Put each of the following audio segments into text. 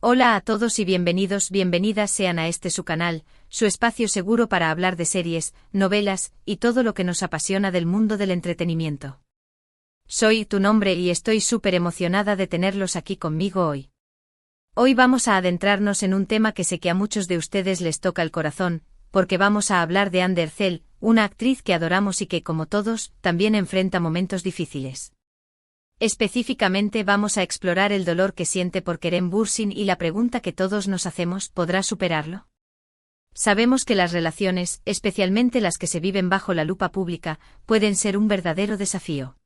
Hola a todos y bienvenidas sean a su canal, su espacio seguro para hablar de series, novelas y todo lo que nos apasiona del mundo del entretenimiento. Soy tu nombre y estoy súper emocionada de tenerlos aquí conmigo hoy. Hoy vamos a adentrarnos en un tema que sé que a muchos de ustedes les toca el corazón, porque vamos a hablar de Anne Derzel, una actriz que adoramos y que, como todos, también enfrenta momentos difíciles. Específicamente vamos a explorar el dolor que siente por Kerem Bürsin y la pregunta que todos nos hacemos: ¿podrá superarlo? Sabemos que las relaciones, especialmente las que se viven bajo la lupa pública, pueden ser un verdadero desafío.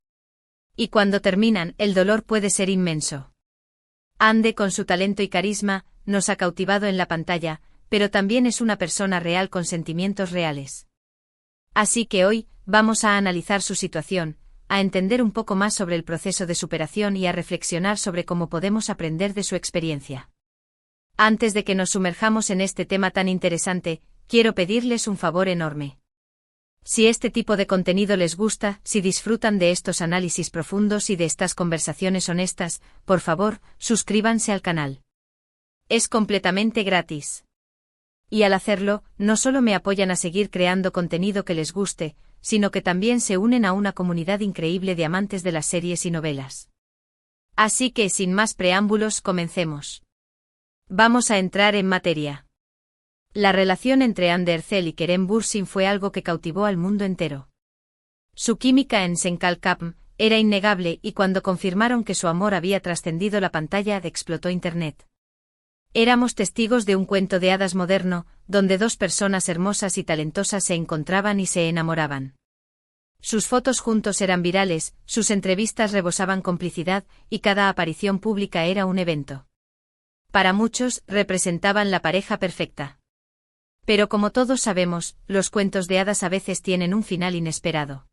Y cuando terminan, el dolor puede ser inmenso. Anne, con su talento y carisma, nos ha cautivado en la pantalla, pero también es una persona real con sentimientos reales. Así que hoy, vamos a analizar su situación, a entender un poco más sobre el proceso de superación y a reflexionar sobre cómo podemos aprender de su experiencia. Antes de que nos sumerjamos en este tema tan interesante, quiero pedirles un favor enorme. Si este tipo de contenido les gusta, si disfrutan de estos análisis profundos y de estas conversaciones honestas, por favor, suscríbanse al canal. Es completamente gratis. Y al hacerlo, no solo me apoyan a seguir creando contenido que les guste, sino que también se unen a una comunidad increíble de amantes de las series y novelas. Así que, sin más preámbulos, comencemos. Vamos a entrar en materia. La relación entre Anne Derzel y Kerem Bürsin fue algo que cautivó al mundo entero. Su química en Senkalkapm era innegable y cuando confirmaron que su amor había trascendido la pantalla, explotó Internet. Éramos testigos de un cuento de hadas moderno, donde dos personas hermosas y talentosas se encontraban y se enamoraban. Sus fotos juntos eran virales, sus entrevistas rebosaban complicidad, y cada aparición pública era un evento. Para muchos, representaban la pareja perfecta. Pero como todos sabemos, los cuentos de hadas a veces tienen un final inesperado.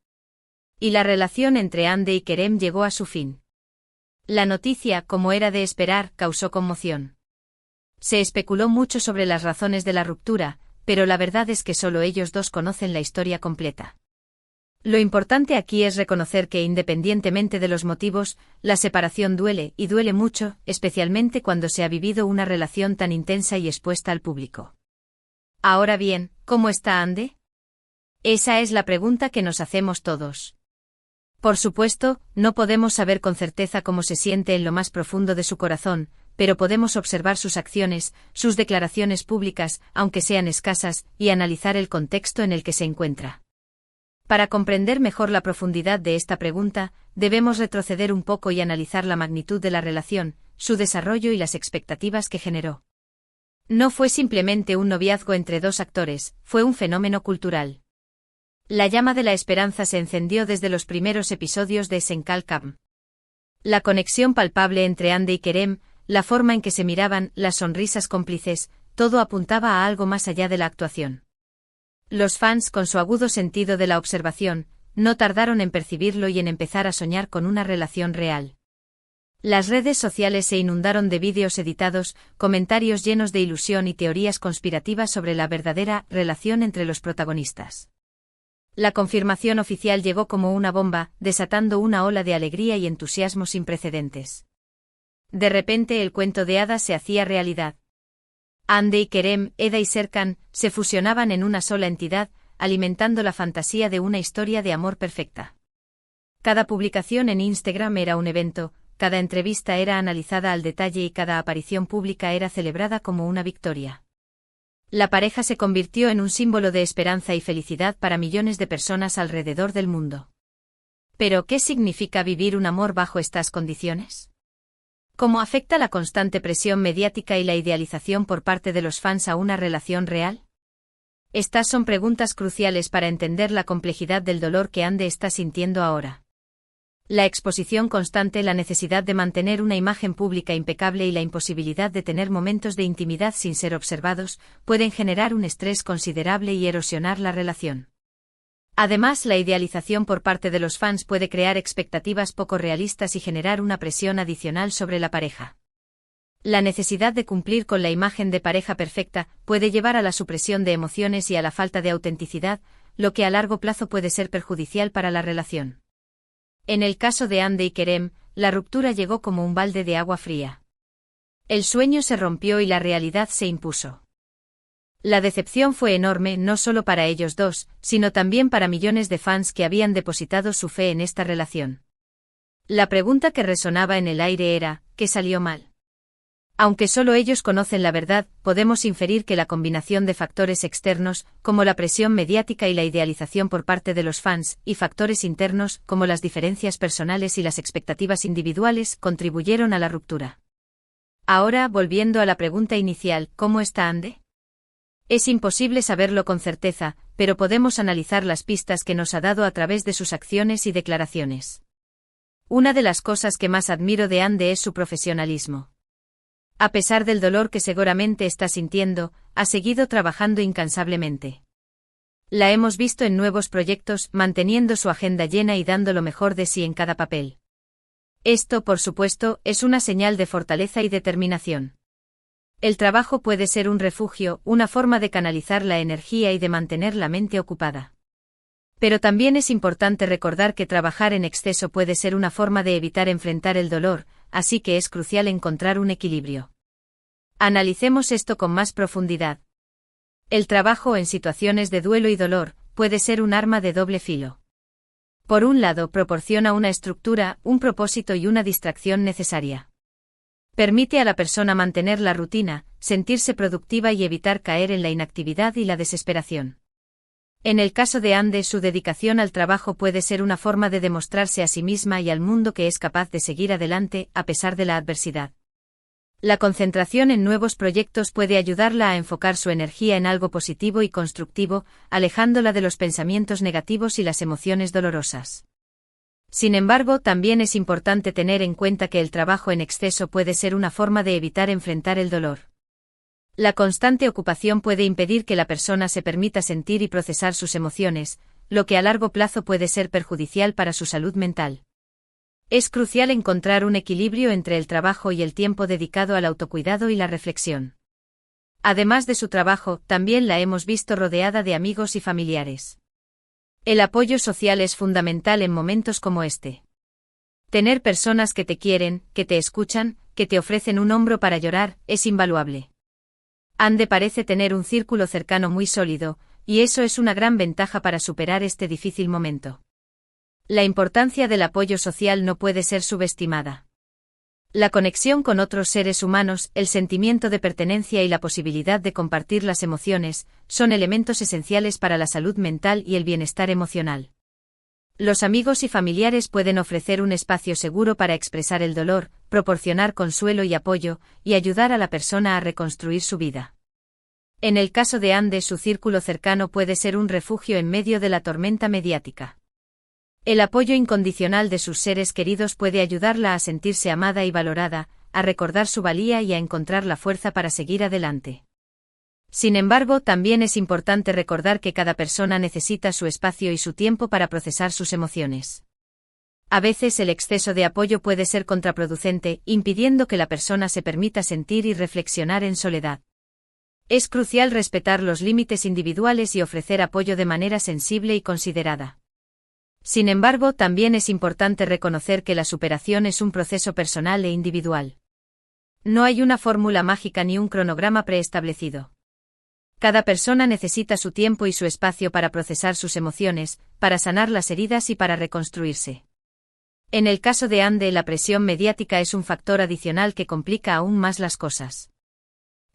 Y la relación entre Anne y Kerem llegó a su fin. La noticia, como era de esperar, causó conmoción. Se especuló mucho sobre las razones de la ruptura, pero la verdad es que solo ellos dos conocen la historia completa. Lo importante aquí es reconocer que, independientemente de los motivos, la separación duele, y duele mucho, especialmente cuando se ha vivido una relación tan intensa y expuesta al público. Ahora bien, ¿cómo está Anne? Esa es la pregunta que nos hacemos todos. Por supuesto, no podemos saber con certeza cómo se siente en lo más profundo de su corazón, pero podemos observar sus acciones, sus declaraciones públicas, aunque sean escasas, y analizar el contexto en el que se encuentra. Para comprender mejor la profundidad de esta pregunta, debemos retroceder un poco y analizar la magnitud de la relación, su desarrollo y las expectativas que generó. No fue simplemente un noviazgo entre dos actores, fue un fenómeno cultural. La llama de la esperanza se encendió desde los primeros episodios de Senkalkapm. La conexión palpable entre Anne y Kerem, la forma en que se miraban, las sonrisas cómplices, todo apuntaba a algo más allá de la actuación. Los fans, con su agudo sentido de la observación, no tardaron en percibirlo y en empezar a soñar con una relación real. Las redes sociales se inundaron de vídeos editados, comentarios llenos de ilusión y teorías conspirativas sobre la verdadera relación entre los protagonistas. La confirmación oficial llegó como una bomba, desatando una ola de alegría y entusiasmo sin precedentes. De repente el cuento de hadas se hacía realidad. Anne y Kerem, Eda y Serkan, se fusionaban en una sola entidad, alimentando la fantasía de una historia de amor perfecta. Cada publicación en Instagram era un evento, cada entrevista era analizada al detalle y cada aparición pública era celebrada como una victoria. La pareja se convirtió en un símbolo de esperanza y felicidad para millones de personas alrededor del mundo. ¿Pero qué significa vivir un amor bajo estas condiciones? ¿Cómo afecta la constante presión mediática y la idealización por parte de los fans a una relación real? Estas son preguntas cruciales para entender la complejidad del dolor que Anne está sintiendo ahora. La exposición constante, la necesidad de mantener una imagen pública impecable y la imposibilidad de tener momentos de intimidad sin ser observados, pueden generar un estrés considerable y erosionar la relación. Además, la idealización por parte de los fans puede crear expectativas poco realistas y generar una presión adicional sobre la pareja. La necesidad de cumplir con la imagen de pareja perfecta puede llevar a la supresión de emociones y a la falta de autenticidad, lo que a largo plazo puede ser perjudicial para la relación. En el caso de Anne y Kerem, la ruptura llegó como un balde de agua fría. El sueño se rompió y la realidad se impuso. La decepción fue enorme no solo para ellos dos, sino también para millones de fans que habían depositado su fe en esta relación. La pregunta que resonaba en el aire era, ¿qué salió mal? Aunque solo ellos conocen la verdad, podemos inferir que la combinación de factores externos, como la presión mediática y la idealización por parte de los fans, y factores internos, como las diferencias personales y las expectativas individuales, contribuyeron a la ruptura. Ahora, volviendo a la pregunta inicial, ¿cómo está Ande? Es imposible saberlo con certeza, pero podemos analizar las pistas que nos ha dado a través de sus acciones y declaraciones. Una de las cosas que más admiro de Ande es su profesionalismo. A pesar del dolor que seguramente está sintiendo, ha seguido trabajando incansablemente. La hemos visto en nuevos proyectos, manteniendo su agenda llena y dando lo mejor de sí en cada papel. Esto, por supuesto, es una señal de fortaleza y determinación. El trabajo puede ser un refugio, una forma de canalizar la energía y de mantener la mente ocupada. Pero también es importante recordar que trabajar en exceso puede ser una forma de evitar enfrentar el dolor, así que es crucial encontrar un equilibrio. Analicemos esto con más profundidad. El trabajo en situaciones de duelo y dolor puede ser un arma de doble filo. Por un lado, proporciona una estructura, un propósito y una distracción necesaria. Permite a la persona mantener la rutina, sentirse productiva y evitar caer en la inactividad y la desesperación. En el caso de Ande, su dedicación al trabajo puede ser una forma de demostrarse a sí misma y al mundo que es capaz de seguir adelante, a pesar de la adversidad. La concentración en nuevos proyectos puede ayudarla a enfocar su energía en algo positivo y constructivo, alejándola de los pensamientos negativos y las emociones dolorosas. Sin embargo, también es importante tener en cuenta que el trabajo en exceso puede ser una forma de evitar enfrentar el dolor. La constante ocupación puede impedir que la persona se permita sentir y procesar sus emociones, lo que a largo plazo puede ser perjudicial para su salud mental. Es crucial encontrar un equilibrio entre el trabajo y el tiempo dedicado al autocuidado y la reflexión. Además de su trabajo, también la hemos visto rodeada de amigos y familiares. El apoyo social es fundamental en momentos como este. Tener personas que te quieren, que te escuchan, que te ofrecen un hombro para llorar, es invaluable. Ande parece tener un círculo cercano muy sólido, y eso es una gran ventaja para superar este difícil momento. La importancia del apoyo social no puede ser subestimada. La conexión con otros seres humanos, el sentimiento de pertenencia y la posibilidad de compartir las emociones, son elementos esenciales para la salud mental y el bienestar emocional. Los amigos y familiares pueden ofrecer un espacio seguro para expresar el dolor, proporcionar consuelo y apoyo, y ayudar a la persona a reconstruir su vida. En el caso de Ande, su círculo cercano puede ser un refugio en medio de la tormenta mediática. El apoyo incondicional de sus seres queridos puede ayudarla a sentirse amada y valorada, a recordar su valía y a encontrar la fuerza para seguir adelante. Sin embargo, también es importante recordar que cada persona necesita su espacio y su tiempo para procesar sus emociones. A veces el exceso de apoyo puede ser contraproducente, impidiendo que la persona se permita sentir y reflexionar en soledad. Es crucial respetar los límites individuales y ofrecer apoyo de manera sensible y considerada. Sin embargo, también es importante reconocer que la superación es un proceso personal e individual. No hay una fórmula mágica ni un cronograma preestablecido. Cada persona necesita su tiempo y su espacio para procesar sus emociones, para sanar las heridas y para reconstruirse. En el caso de Ande, la presión mediática es un factor adicional que complica aún más las cosas.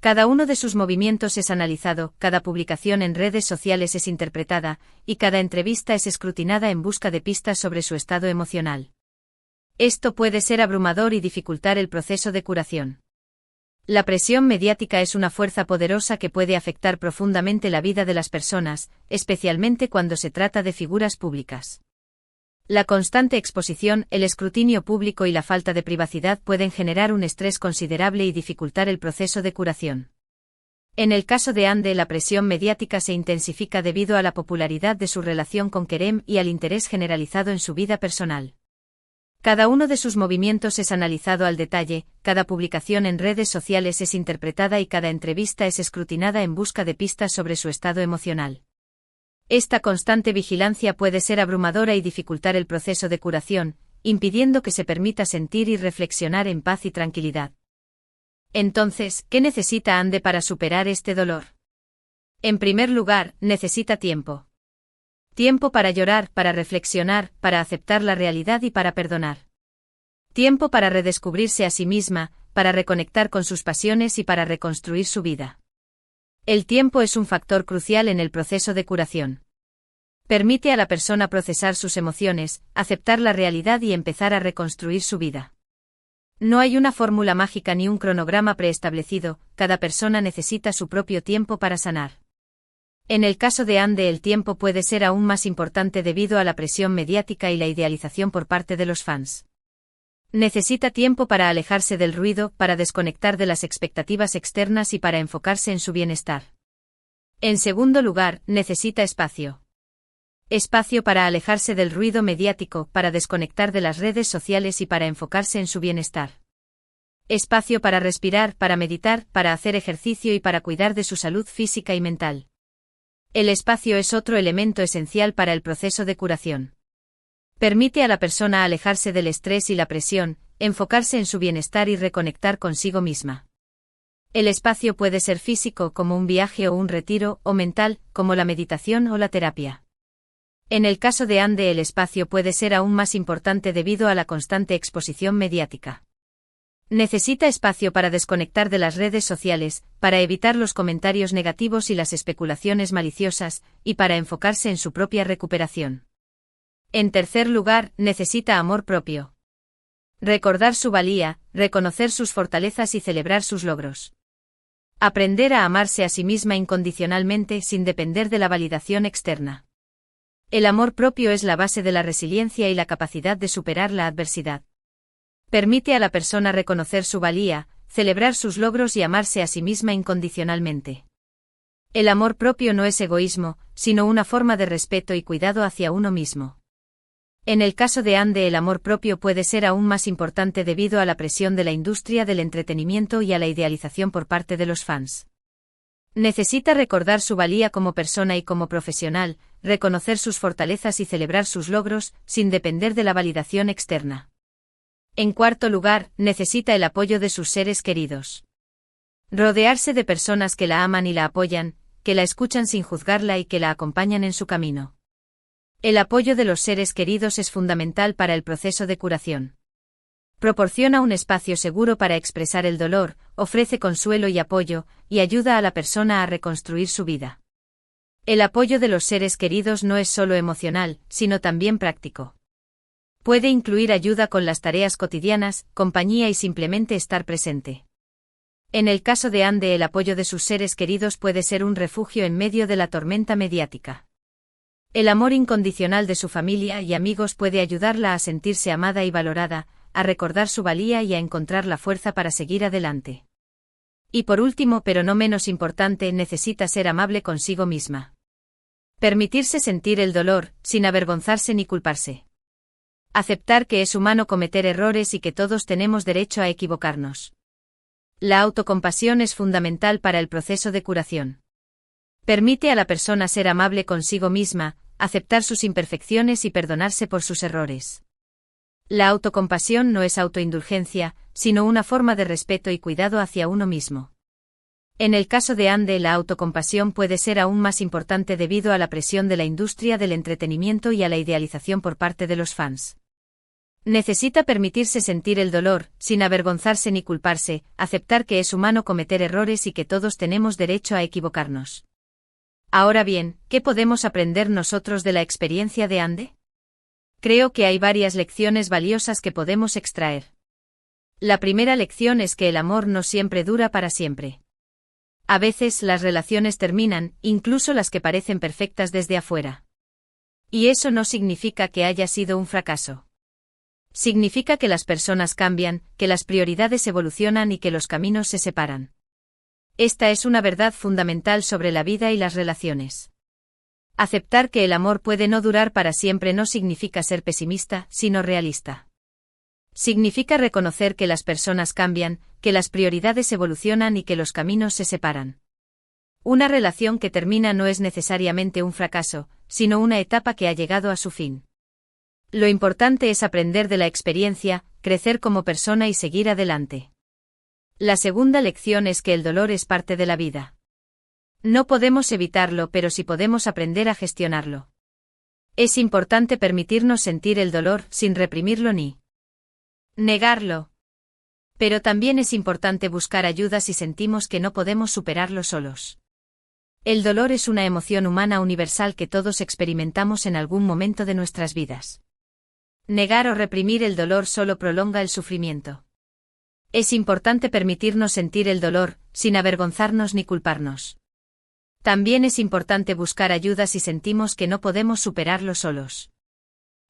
Cada uno de sus movimientos es analizado, cada publicación en redes sociales es interpretada, y cada entrevista es escrutinada en busca de pistas sobre su estado emocional. Esto puede ser abrumador y dificultar el proceso de curación. La presión mediática es una fuerza poderosa que puede afectar profundamente la vida de las personas, especialmente cuando se trata de figuras públicas. La constante exposición, el escrutinio público y la falta de privacidad pueden generar un estrés considerable y dificultar el proceso de curación. En el caso de Ande, la presión mediática se intensifica debido a la popularidad de su relación con Kerem y al interés generalizado en su vida personal. Cada uno de sus movimientos es analizado al detalle, cada publicación en redes sociales es interpretada y cada entrevista es escrutinada en busca de pistas sobre su estado emocional. Esta constante vigilancia puede ser abrumadora y dificultar el proceso de curación, impidiendo que se permita sentir y reflexionar en paz y tranquilidad. Entonces, ¿qué necesita Ande para superar este dolor? En primer lugar, necesita tiempo. Tiempo para llorar, para reflexionar, para aceptar la realidad y para perdonar. Tiempo para redescubrirse a sí misma, para reconectar con sus pasiones y para reconstruir su vida. El tiempo es un factor crucial en el proceso de curación. Permite a la persona procesar sus emociones, aceptar la realidad y empezar a reconstruir su vida. No hay una fórmula mágica ni un cronograma preestablecido, cada persona necesita su propio tiempo para sanar. En el caso de Ande, el tiempo puede ser aún más importante debido a la presión mediática y la idealización por parte de los fans. Necesita tiempo para alejarse del ruido, para desconectar de las expectativas externas y para enfocarse en su bienestar. En segundo lugar, necesita espacio. Espacio para alejarse del ruido mediático, para desconectar de las redes sociales y para enfocarse en su bienestar. Espacio para respirar, para meditar, para hacer ejercicio y para cuidar de su salud física y mental. El espacio es otro elemento esencial para el proceso de curación. Permite a la persona alejarse del estrés y la presión, enfocarse en su bienestar y reconectar consigo misma. El espacio puede ser físico, como un viaje o un retiro, o mental, como la meditación o la terapia. En el caso de Ande, el espacio puede ser aún más importante debido a la constante exposición mediática. Necesita espacio para desconectar de las redes sociales, para evitar los comentarios negativos y las especulaciones maliciosas, y para enfocarse en su propia recuperación. En tercer lugar, necesita amor propio. Recordar su valía, reconocer sus fortalezas y celebrar sus logros. Aprender a amarse a sí misma incondicionalmente sin depender de la validación externa. El amor propio es la base de la resiliencia y la capacidad de superar la adversidad. Permite a la persona reconocer su valía, celebrar sus logros y amarse a sí misma incondicionalmente. El amor propio no es egoísmo, sino una forma de respeto y cuidado hacia uno mismo. En el caso de Ande, el amor propio puede ser aún más importante debido a la presión de la industria del entretenimiento y a la idealización por parte de los fans. Necesita recordar su valía como persona y como profesional, reconocer sus fortalezas y celebrar sus logros, sin depender de la validación externa. En cuarto lugar, necesita el apoyo de sus seres queridos. Rodearse de personas que la aman y la apoyan, que la escuchan sin juzgarla y que la acompañan en su camino. El apoyo de los seres queridos es fundamental para el proceso de curación. Proporciona un espacio seguro para expresar el dolor, ofrece consuelo y apoyo, y ayuda a la persona a reconstruir su vida. El apoyo de los seres queridos no es solo emocional, sino también práctico. Puede incluir ayuda con las tareas cotidianas, compañía y simplemente estar presente. En el caso de Ande, el apoyo de sus seres queridos puede ser un refugio en medio de la tormenta mediática. El amor incondicional de su familia y amigos puede ayudarla a sentirse amada y valorada, a recordar su valía y a encontrar la fuerza para seguir adelante. Y por último, pero no menos importante, necesita ser amable consigo misma. Permitirse sentir el dolor, sin avergonzarse ni culparse. Aceptar que es humano cometer errores y que todos tenemos derecho a equivocarnos. La autocompasión es fundamental para el proceso de curación. Permite a la persona ser amable consigo misma, aceptar sus imperfecciones y perdonarse por sus errores. La autocompasión no es autoindulgencia, sino una forma de respeto y cuidado hacia uno mismo. En el caso de Ande, la autocompasión puede ser aún más importante debido a la presión de la industria del entretenimiento y a la idealización por parte de los fans. Necesita permitirse sentir el dolor, sin avergonzarse ni culparse, aceptar que es humano cometer errores y que todos tenemos derecho a equivocarnos. Ahora bien, ¿qué podemos aprender nosotros de la experiencia de Ande? Creo que hay varias lecciones valiosas que podemos extraer. La primera lección es que el amor no siempre dura para siempre. A veces las relaciones terminan, incluso las que parecen perfectas desde afuera. Y eso no significa que haya sido un fracaso. Significa que las personas cambian, que las prioridades evolucionan y que los caminos se separan. Esta es una verdad fundamental sobre la vida y las relaciones. Aceptar que el amor puede no durar para siempre no significa ser pesimista, sino realista. Significa reconocer que las personas cambian, que las prioridades evolucionan y que los caminos se separan. Una relación que termina no es necesariamente un fracaso, sino una etapa que ha llegado a su fin. Lo importante es aprender de la experiencia, crecer como persona y seguir adelante. La segunda lección es que el dolor es parte de la vida. No podemos evitarlo, pero sí podemos aprender a gestionarlo. Es importante permitirnos sentir el dolor sin reprimirlo ni negarlo. Pero también es importante buscar ayuda si sentimos que no podemos superarlo solos. El dolor es una emoción humana universal que todos experimentamos en algún momento de nuestras vidas. Negar o reprimir el dolor solo prolonga el sufrimiento. Es importante permitirnos sentir el dolor, sin avergonzarnos ni culparnos. También es importante buscar ayuda si sentimos que no podemos superarlo solos.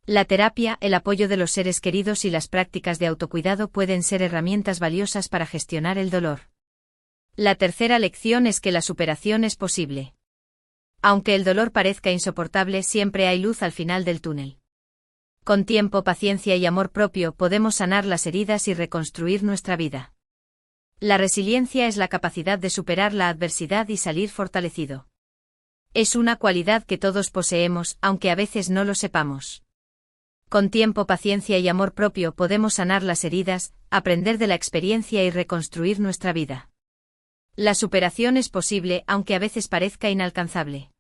La terapia, el apoyo de los seres queridos y las prácticas de autocuidado pueden ser herramientas valiosas para gestionar el dolor. La tercera lección es que la superación es posible. Aunque el dolor parezca insoportable, siempre hay luz al final del túnel. Con tiempo, paciencia y amor propio podemos sanar las heridas y reconstruir nuestra vida. La resiliencia es la capacidad de superar la adversidad y salir fortalecido. Es una cualidad que todos poseemos, aunque a veces no lo sepamos. Con tiempo, paciencia y amor propio podemos sanar las heridas, aprender de la experiencia y reconstruir nuestra vida. La superación es posible, aunque a veces parezca inalcanzable.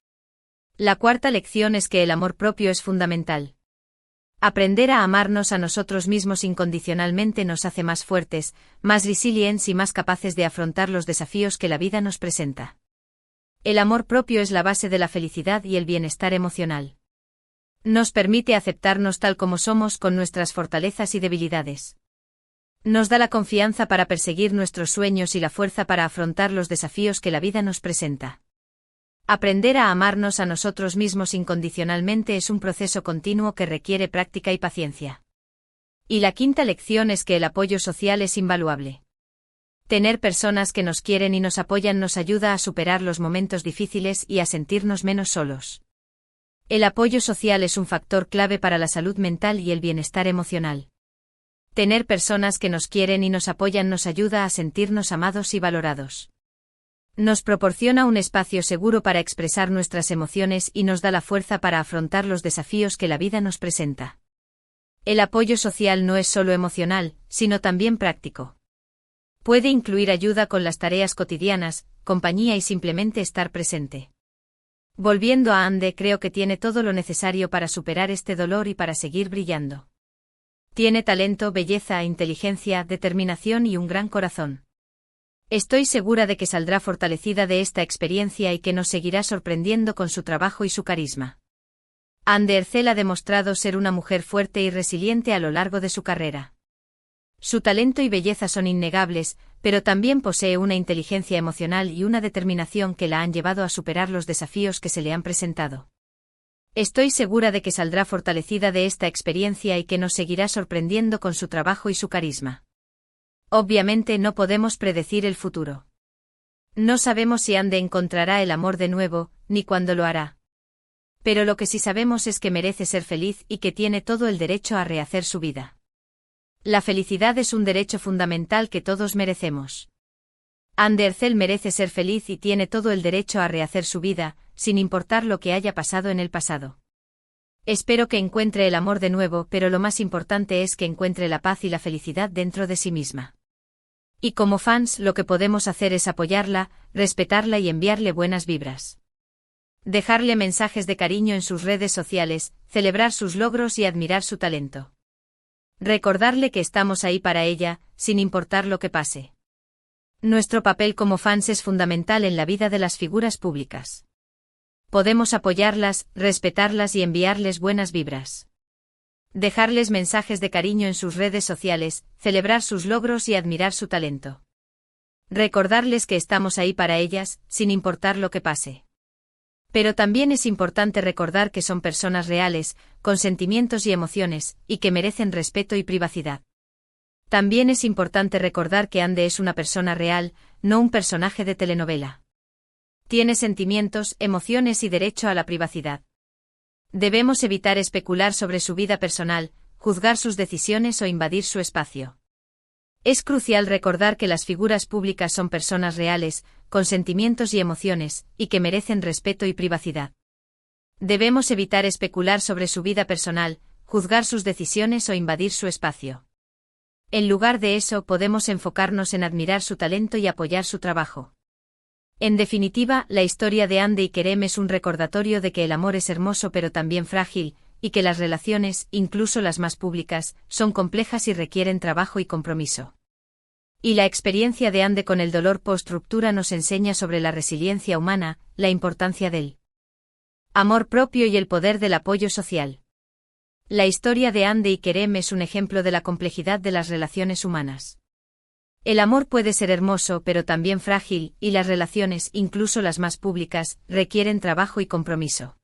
La cuarta lección es que el amor propio es fundamental. Aprender a amarnos a nosotros mismos incondicionalmente nos hace más fuertes, más resilientes y más capaces de afrontar los desafíos que la vida nos presenta. El amor propio es la base de la felicidad y el bienestar emocional. Nos permite aceptarnos tal como somos con nuestras fortalezas y debilidades. Nos da la confianza para perseguir nuestros sueños y la fuerza para afrontar los desafíos que la vida nos presenta. Aprender a amarnos a nosotros mismos incondicionalmente es un proceso continuo que requiere práctica y paciencia. Y la quinta lección es que el apoyo social es invaluable. Tener personas que nos quieren y nos apoyan nos ayuda a superar los momentos difíciles y a sentirnos menos solos. El apoyo social es un factor clave para la salud mental y el bienestar emocional. Tener personas que nos quieren y nos apoyan nos ayuda a sentirnos amados y valorados. Nos proporciona un espacio seguro para expresar nuestras emociones y nos da la fuerza para afrontar los desafíos que la vida nos presenta. El apoyo social no es solo emocional, sino también práctico. Puede incluir ayuda con las tareas cotidianas, compañía y simplemente estar presente. Volviendo a Ande, creo que tiene todo lo necesario para superar este dolor y para seguir brillando. Tiene talento, belleza, inteligencia, determinación y un gran corazón. Estoy segura de que saldrá fortalecida de esta experiencia y que nos seguirá sorprendiendo con su trabajo y su carisma. Ande Ercel ha demostrado ser una mujer fuerte y resiliente a lo largo de su carrera. Su talento y belleza son innegables, pero también posee una inteligencia emocional y una determinación que la han llevado a superar los desafíos que se le han presentado. Estoy segura de que saldrá fortalecida de esta experiencia y que nos seguirá sorprendiendo con su trabajo y su carisma. Obviamente no podemos predecir el futuro. No sabemos si Ande encontrará el amor de nuevo, ni cuándo lo hará. Pero lo que sí sabemos es que merece ser feliz y que tiene todo el derecho a rehacer su vida. La felicidad es un derecho fundamental que todos merecemos. Ande Ercel merece ser feliz y tiene todo el derecho a rehacer su vida, sin importar lo que haya pasado en el pasado. Espero que encuentre el amor de nuevo, pero lo más importante es que encuentre la paz y la felicidad dentro de sí misma. Y como fans, lo que podemos hacer es apoyarla, respetarla y enviarle buenas vibras. Dejarle mensajes de cariño en sus redes sociales, celebrar sus logros y admirar su talento. Recordarle que estamos ahí para ella, sin importar lo que pase. Nuestro papel como fans es fundamental en la vida de las figuras públicas. Podemos apoyarlas, respetarlas y enviarles buenas vibras. Dejarles mensajes de cariño en sus redes sociales, celebrar sus logros y admirar su talento. Recordarles que estamos ahí para ellas, sin importar lo que pase. Pero también es importante recordar que son personas reales, con sentimientos y emociones, y que merecen respeto y privacidad. También es importante recordar que Ande es una persona real, no un personaje de telenovela. Tiene sentimientos, emociones y derecho a la privacidad. Debemos evitar especular sobre su vida personal, juzgar sus decisiones o invadir su espacio. Es crucial recordar que las figuras públicas son personas reales, con sentimientos y emociones, y que merecen respeto y privacidad. Debemos evitar especular sobre su vida personal, juzgar sus decisiones o invadir su espacio. En lugar de eso, podemos enfocarnos en admirar su talento y apoyar su trabajo. En definitiva, la historia de Hande y Kerem es un recordatorio de que el amor es hermoso pero también frágil, y que las relaciones, incluso las más públicas, son complejas y requieren trabajo y compromiso. Y la experiencia de Hande con el dolor post-ruptura nos enseña sobre la resiliencia humana, la importancia del amor propio y el poder del apoyo social. La historia de Hande y Kerem es un ejemplo de la complejidad de las relaciones humanas. El amor puede ser hermoso pero también frágil, y las relaciones, incluso las más públicas, requieren trabajo y compromiso.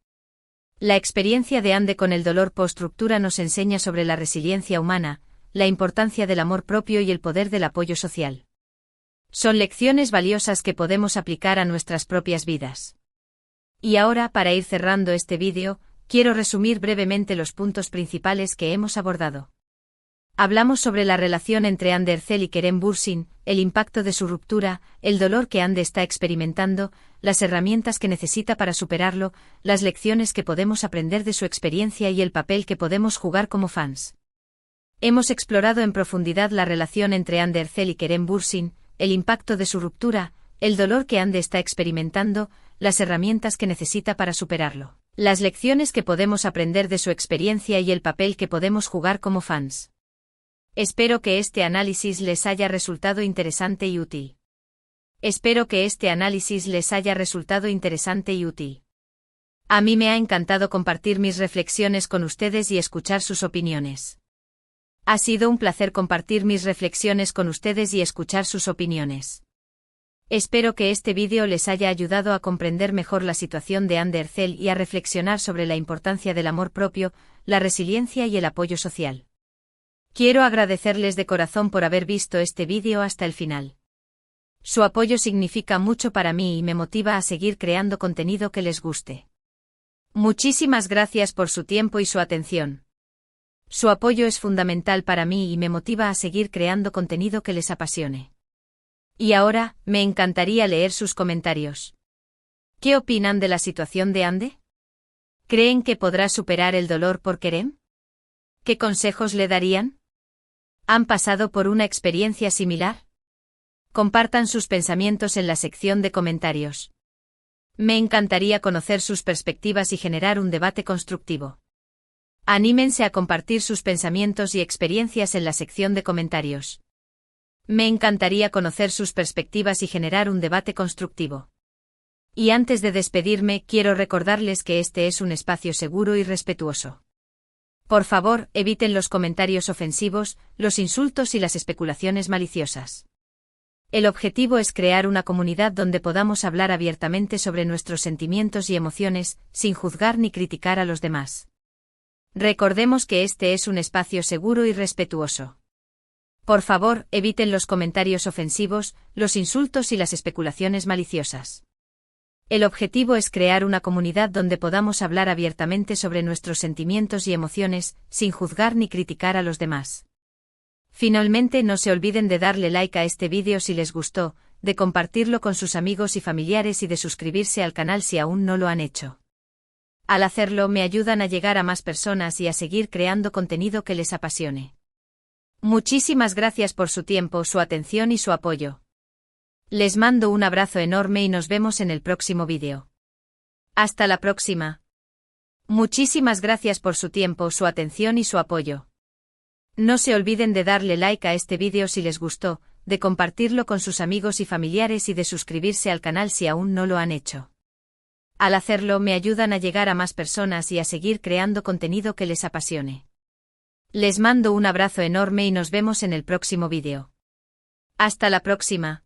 La experiencia de Hande con el dolor post-ruptura nos enseña sobre la resiliencia humana, la importancia del amor propio y el poder del apoyo social. Son lecciones valiosas que podemos aplicar a nuestras propias vidas. Y ahora, para ir cerrando este vídeo, quiero resumir brevemente los puntos principales que hemos abordado. Hablamos sobre la relación entre Hande Erçel y Kerem Bürsin, el impacto de su ruptura, el dolor que Hande está experimentando, las herramientas que necesita para superarlo, las lecciones que podemos aprender de su experiencia y el papel que podemos jugar como fans. Hemos explorado en profundidad la relación entre Hande Erçel y Kerem Bürsin, el impacto de su ruptura, el dolor que Hande está experimentando, las herramientas que necesita para superarlo, las lecciones que podemos aprender de su experiencia y el papel que podemos jugar como fans. Espero que este análisis les haya resultado interesante y útil. A mí me ha encantado compartir mis reflexiones con ustedes y escuchar sus opiniones. Ha sido un placer compartir mis reflexiones con ustedes y escuchar sus opiniones. Espero que este vídeo les haya ayudado a comprender mejor la situación de Hande Erçel y a reflexionar sobre la importancia del amor propio, la resiliencia y el apoyo social. Quiero agradecerles de corazón por haber visto este vídeo hasta el final. Su apoyo significa mucho para mí y me motiva a seguir creando contenido que les guste. Muchísimas gracias por su tiempo y su atención. Su apoyo es fundamental para mí y me motiva a seguir creando contenido que les apasione. Y ahora, me encantaría leer sus comentarios. ¿Qué opinan de la situación de Hande? ¿Creen que podrá superar el dolor por Kerem? ¿Qué consejos le darían? ¿Han pasado por una experiencia similar? Compartan sus pensamientos en la sección de comentarios. Me encantaría conocer sus perspectivas y generar un debate constructivo. Anímense a compartir sus pensamientos y experiencias en la sección de comentarios. Me encantaría conocer sus perspectivas y generar un debate constructivo. Y antes de despedirme, quiero recordarles que este es un espacio seguro y respetuoso. Por favor, eviten los comentarios ofensivos, los insultos y las especulaciones maliciosas. El objetivo es crear una comunidad donde podamos hablar abiertamente sobre nuestros sentimientos y emociones, sin juzgar ni criticar a los demás. Recordemos que este es un espacio seguro y respetuoso. Por favor, eviten los comentarios ofensivos, los insultos y las especulaciones maliciosas. El objetivo es crear una comunidad donde podamos hablar abiertamente sobre nuestros sentimientos y emociones, sin juzgar ni criticar a los demás. Finalmente, no se olviden de darle like a este vídeo si les gustó, de compartirlo con sus amigos y familiares y de suscribirse al canal si aún no lo han hecho. Al hacerlo, me ayudan a llegar a más personas y a seguir creando contenido que les apasione. Muchísimas gracias por su tiempo, su atención y su apoyo. Les mando un abrazo enorme y nos vemos en el próximo vídeo. Hasta la próxima. Muchísimas gracias por su tiempo, su atención y su apoyo. No se olviden de darle like a este vídeo si les gustó, de compartirlo con sus amigos y familiares y de suscribirse al canal si aún no lo han hecho. Al hacerlo, me ayudan a llegar a más personas y a seguir creando contenido que les apasione. Les mando un abrazo enorme y nos vemos en el próximo vídeo. Hasta la próxima.